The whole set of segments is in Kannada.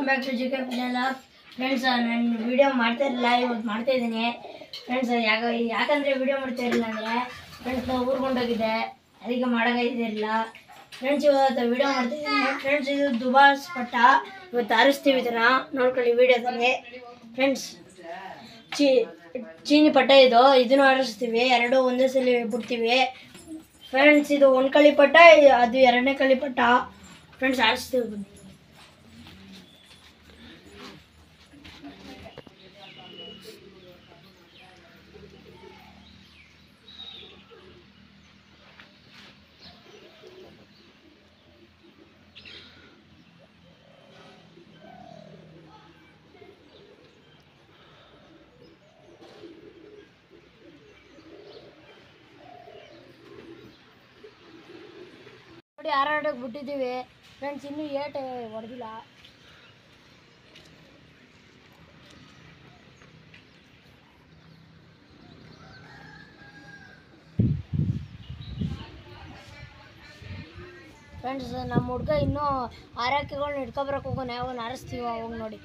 Back to GK channel. Friends, ನಾನು ವಿಡಿಯೋ ಮಾಡ್ತಾ ಇರಲಿಲ್ಲ, ಇವತ್ತು ಮಾಡ್ತಾ ಇದ್ದೀನಿ ಫ್ರೆಂಡ್ಸ್. ಯಾಕಂದರೆ ವಿಡಿಯೋ ಮಾಡ್ತಾ ಇರಲಿಲ್ಲ ಅಂದರೆ ಫ್ರೆಂಡ್ಸ್ ನಾವು ಊರ್ಗೊಂಡೋಗಿದ್ದೆ, ಅದಕ್ಕೆ ಮಾಡೋಕ್ಕಾಗಿದ್ದಿರಲಿಲ್ಲ ಫ್ರೆಂಡ್ಸ್. ಇವತ್ತು ವಿಡಿಯೋ ಮಾಡ್ತಾಯಿದ್ದೀನಿ ಫ್ರೆಂಡ್ಸ್. ಇದು ದುಬಾಸ್ ಪಟ್ಟ ಇವತ್ತು ಆರಿಸ್ತೀವಿ, ಇದನ್ನು ನೋಡ್ಕೊಳ್ಳಿ ವಿಡಿಯೋದಲ್ಲಿ ಫ್ರೆಂಡ್ಸ್. ಚೀನಿ ಪಟ್ಟ ಇದನ್ನು ಆರಿಸ್ತೀವಿ, ಎರಡು ಒಂದೇ ಸಲ ಬಿಡ್ತೀವಿ ಫ್ರೆಂಡ್ಸ್. ಇದು ಒಂದು ಕಳಿ ಪಟ್ಟ, ಅದು ಎರಡನೇ ಕಳಿ ಪಟ್ಟ ಫ್ರೆಂಡ್ಸ್. ಆರಿಸ್ತೀವಿ ಬನ್ನಿ. ನೋಡಿ, ಹಾರಾಟಕ್ಕೆ ಬಿಟ್ಟಿದ್ದೀವಿ ಫ್ರೆಂಡ್ಸ್. ಇನ್ನೂ ಏಟ್ ಹೊಡೆದಿಲ್ಲ. ಫ್ರೆಂಡ್ಸ್, ನಮ್ಮ ಹುಡುಗ ಇನ್ನೂ ಹಾರಾಕಿಗಳನ್ನ ಹಿಡ್ಕೊಬರಕ್ಕೆ ಹೋಗೋಣ, ಅವನ್ನ ಹಾರಿಸ್ತೀವಿ ಅವಾಗ ನೋಡಿ.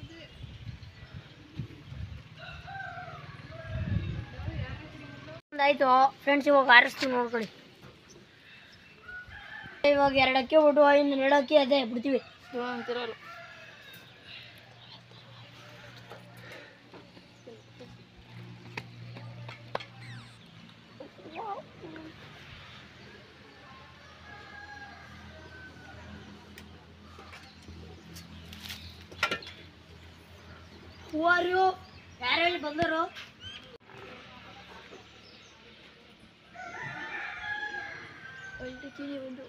ಆಯಿತು ಫ್ರೆಂಡ್ಸ್, ಇವಾಗ ಹಾರಿಸ್ತೀವಿ ನೋಡ್ಕೊಳ್ಳಿ. ಇವಾಗ 2 ಅಕ್ಕಿ ಬಿಟ್ಟು ಇನ್ನು 2 ಅಕ್ಕಿ ಅದೇ ಬಿಡ್ತೀವಿ ಅಂತಿರಲ್ಲ. ಹೂವಾರು ಯಾರು ಹೇಳಿ ಬಂದರು? ಒಂದು